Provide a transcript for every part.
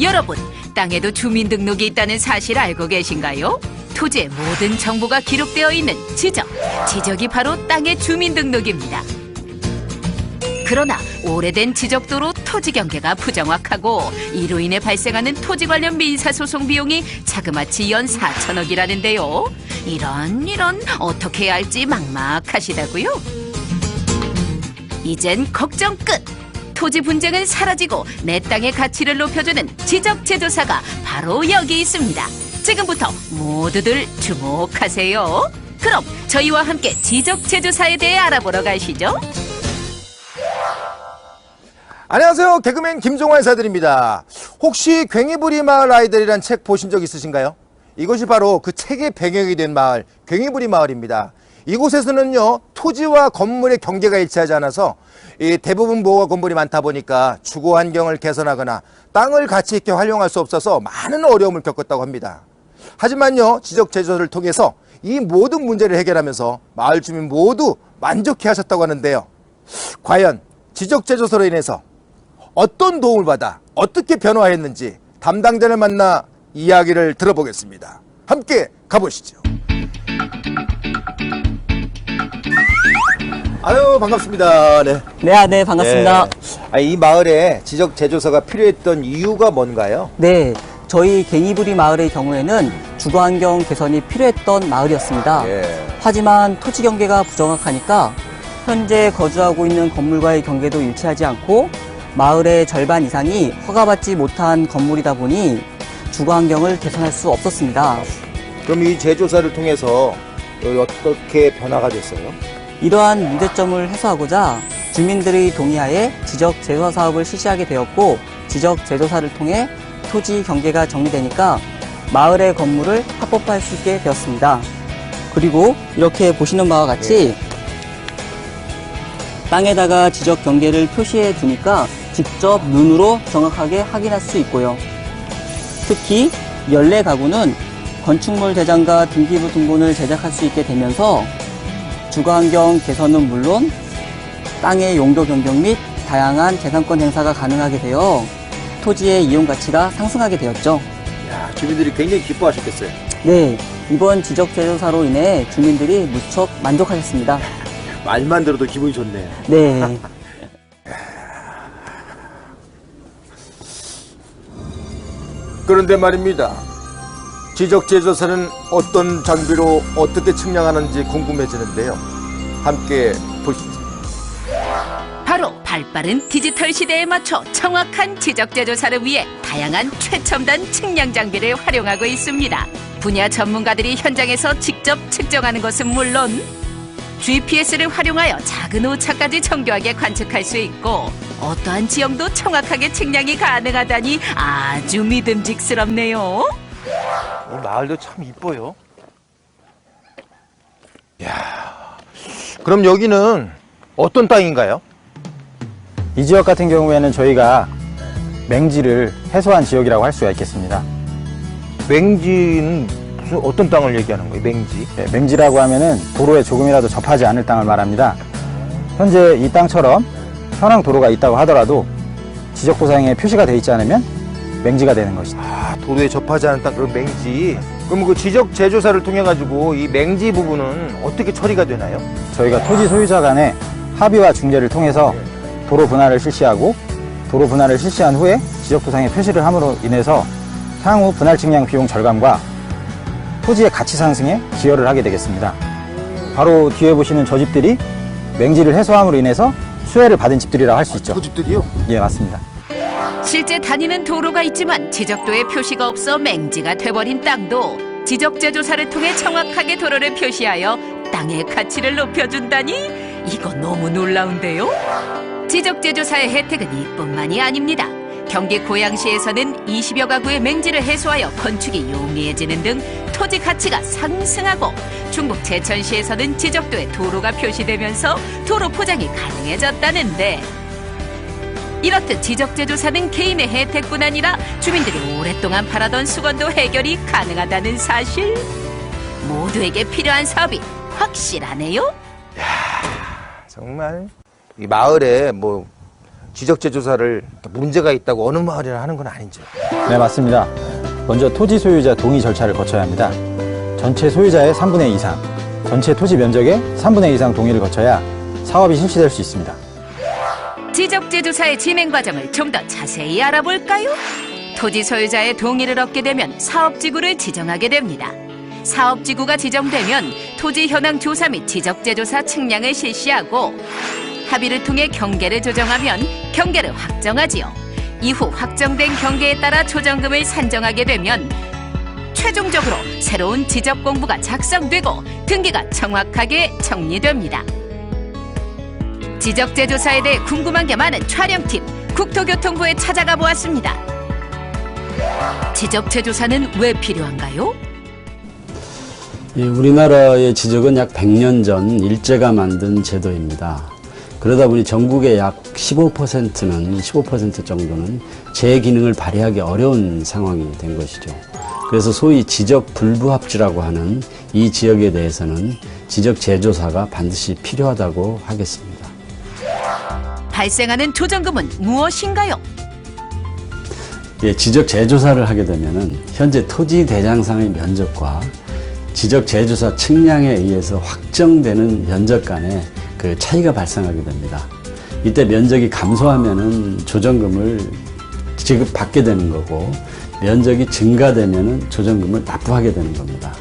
여러분, 땅에도 주민등록이 있다는 사실 알고 계신가요? 토지의 모든 정보가 기록되어 있는 지적. 지적이 바로 땅의 주민등록입니다. 그러나 오래된 지적도로 토지 경계가 부정확하고 이로 인해 발생하는 토지 관련 민사소송 비용이 자그마치 연 4천억이라는데요. 이런 어떻게 해야 할지 막막하시다고요? 이젠 걱정 끝! 토지 분쟁은 사라지고 내 땅의 가치를 높여주는 지적제조사가 바로 여기 있습니다. 지금부터 모두들 주목하세요. 그럼 저희와 함께 지적제조사에 대해 알아보러 가시죠. 안녕하세요. 개그맨 김종환 사드립니다. 혹시 괭이부리 마을 아이들이란 책 보신 적 있으신가요? 이것이 바로 그 책의 배경이 된 마을, 괭이부리 마을입니다. 이곳에서는요, 토지와 건물의 경계가 일치하지 않아서 대부분 모가 건물이 많다 보니까 주거 환경을 개선하거나 땅을 가치 있게 활용할 수 없어서 많은 어려움을 겪었다고 합니다. 하지만요, 지적제조사를 통해서 이 모든 문제를 해결하면서 마을 주민 모두 만족해 하셨다고 하는데요. 과연 지적제조사로 인해서 어떤 도움을 받아 어떻게 변화했는지 담당자를 만나 이야기를 들어보겠습니다. 함께 가보시죠. 아유, 반갑습니다. 네. 네, 반갑습니다. 네. 이 마을에 지적제조사가 필요했던 이유가 뭔가요? 네, 저희 괭이부리 마을의 경우에는 주거환경 개선이 필요했던 마을이었습니다. 하지만 토지 경계가 부정확하니까 현재 거주하고 있는 건물과의 경계도 일치하지 않고 마을의 절반 이상이 허가받지 못한 건물이다 보니 주거환경을 개선할 수 없었습니다. 그럼 이 제조사를 통해서 어떻게 변화가 됐어요? 이러한 문제점을 해소하고자 주민들의 동의하에 지적제조사 사업을 실시하게 되었고, 지적제조사를 통해 토지 경계가 정리되니까 마을의 건물을 합법화할 수 있게 되었습니다. 그리고 이렇게 보시는 바와 같이 땅에다가 지적 경계를 표시해 두니까 직접 눈으로 정확하게 확인할 수 있고요. 특히 연례 가구는 건축물 대장과 등기부 등본을 제작할 수 있게 되면서 주거환경 개선은 물론 땅의 용도 변경 및 다양한 재산권 행사가 가능하게 되어 토지의 이용 가치가 상승하게 되었죠. 야, 주민들이 굉장히 기뻐하셨겠어요. 네, 이번 지적제조사로 인해 주민들이 무척 만족하셨습니다. 말만 들어도 기분이 좋네요. 네. 그런데 말입니다. 지적제조사는 어떤 장비로 어떻게 측량하는지 궁금해지는데요. 함께 보시죠. 바로 발빠른 디지털 시대에 맞춰 정확한 지적제조사를 위해 다양한 최첨단 측량 장비를 활용하고 있습니다. 분야 전문가들이 현장에서 직접 측정하는 것은 물론 GPS를 활용하여 작은 오차까지 정교하게 관측할 수 있고 어떠한 지형도 정확하게 측량이 가능하다니 아주 믿음직스럽네요. 이 마을도 참 이뻐요. 야, 그럼 여기는 어떤 땅인가요? 이 지역 같은 경우에는 저희가 맹지를 해소한 지역이라고 할 수가 있겠습니다. 맹지는 무슨 어떤 땅을 얘기하는 거예요? 맹지? 네, 맹지라고 하면은 도로에 조금이라도 접하지 않을 땅을 말합니다. 현재 이 땅처럼 현황 도로가 있다고 하더라도 지적도상에 표시가 되어 있지 않으면 맹지가 되는 것이다. 아, 도로에 접하지 않은 땅, 그런 맹지. 그럼 그 지적 제조사를 통해 가지고 이 맹지 부분은 어떻게 처리가 되나요? 저희가 토지 소유자 간의 합의와 중재를 통해서 도로 분할을 실시하고, 도로 분할을 실시한 후에 지적도상에 표시를 함으로 인해서 향후 분할 측량 비용 절감과 토지의 가치 상승에 기여를 하게 되겠습니다. 바로 뒤에 보시는 저 집들이 맹지를 해소함으로 인해서 수혜를 받은 집들이라고 할 수 있죠. 그 집들이요? 예, 맞습니다. 실제 다니는 도로가 있지만 지적도에 표시가 없어 맹지가 돼버린 땅도 지적제조사를 통해 정확하게 도로를 표시하여 땅의 가치를 높여준다니 이거 너무 놀라운데요? 지적제조사의 혜택은 이뿐만이 아닙니다. 경기 고양시에서는 20여 가구의 맹지를 해소하여 건축이 용이해지는 등 토지 가치가 상승하고 충북 제천시에서는 지적도에 도로가 표시되면서 도로 포장이 가능해졌다는데 이렇듯 지적제조사는 개인의 혜택뿐 아니라 주민들이 오랫동안 바라던 수건도 해결이 가능하다는 사실 모두에게 필요한 사업이 확실하네요. 정말 이 마을에 뭐 지적재조사를 문제가 있다고 어느 마을이나 하는 건 아닌지. 네, 맞습니다. 먼저 토지 소유자 동의 절차를 거쳐야 합니다. 전체 소유자의 3분의 2 이상, 전체 토지 면적의 3분의 2 이상 동의를 거쳐야 사업이 실시될 수 있습니다. 지적재조사의 진행 과정을 좀 더 자세히 알아볼까요? 토지 소유자의 동의를 얻게 되면 사업지구를 지정하게 됩니다. 사업지구가 지정되면 토지 현황 조사 및 지적재조사 측량을 실시하고 합의를 통해 경계를 조정하면 경계를 확정하지요. 이후 확정된 경계에 따라 조정금을 산정하게 되면 최종적으로 새로운 지적 공부가 작성되고 등기가 정확하게 정리됩니다. 지적재조사에 대해 궁금한 게 많은 촬영팀 국토교통부에 찾아가 보았습니다. 지적재조사는 왜 필요한가요? 우리나라의 지적은 약 100년 전 일제가 만든 제도입니다. 그러다 보니 전국의 약 15% 정도는 제 기능을 발휘하기 어려운 상황이 된 것이죠. 그래서 소위 지적 불부합지라고 하는 이 지역에 대해서는 지적 재조사가 반드시 필요하다고 하겠습니다. 발생하는 조정금은 무엇인가요? 지적 재조사를 하게 되면은 현재 토지 대장상의 면적과 지적 재조사 측량에 의해서 확정되는 면적 간의 그 차이가 발생하게 됩니다. 이때 면적이 감소하면은 조정금을 지급받게 되는 거고, 면적이 증가되면은 조정금을 납부하게 되는 겁니다.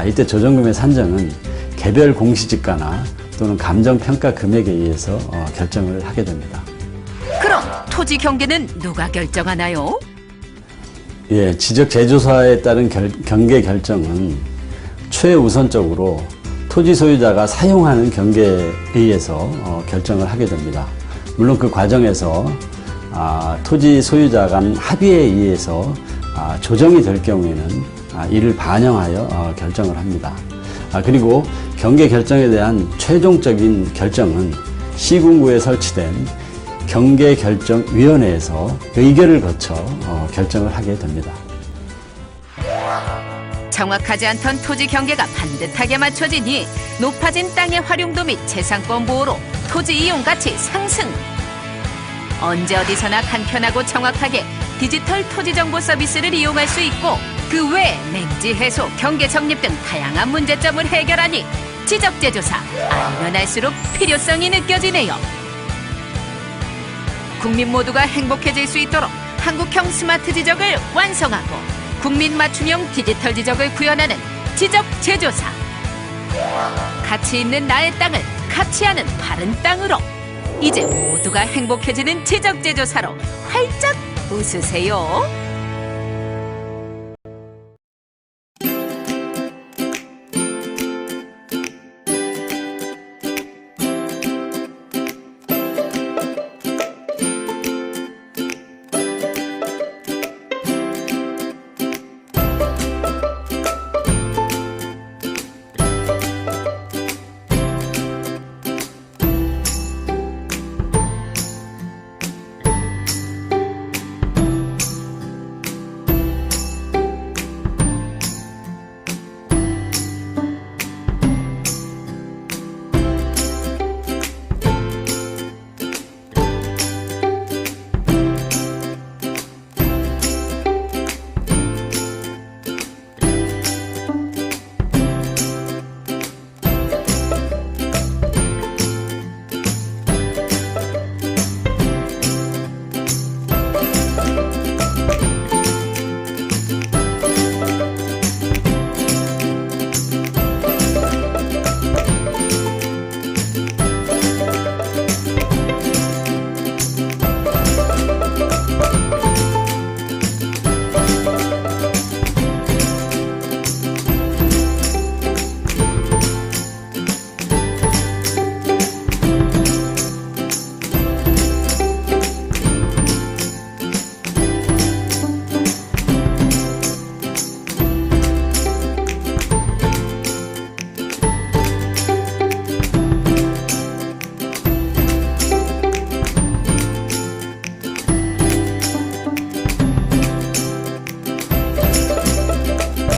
이때 조정금의 산정은 개별 공시지가나 또는 감정평가 금액에 의해서 결정을 하게 됩니다. 그럼 토지 경계는 누가 결정하나요? 지적 재조사에 따른 경계 결정은 최우선적으로 토지 소유자가 사용하는 경계에 의해서 결정을 하게 됩니다. 물론 그 과정에서 토지 소유자 간 합의에 의해서 조정이 될 경우에는 이를 반영하여 결정을 합니다. 그리고 경계 결정에 대한 최종적인 결정은 시군구에 설치된 경계결정위원회에서 의결을 거쳐 결정을 하게 됩니다. 정확하지 않던 토지 경계가 반듯하게 맞춰지니 높아진 땅의 활용도 및 재산권 보호로 토지 이용 가치 상승. 언제 어디서나 간편하고 정확하게 디지털 토지 정보 서비스를 이용할 수 있고, 그 외에 맹지 해소, 경계 정립 등 다양한 문제점을 해결하니 지적재조사 알면 알수록 필요성이 느껴지네요. 국민 모두가 행복해질 수 있도록 한국형 스마트 지적을 완성하고 국민 맞춤형 디지털 지적을 구현하는 지적재조사. 가치 있는 나의 땅을 가치하는 바른 땅으로, 이제 모두가 행복해지는 지적재조사로 활짝 웃으세요.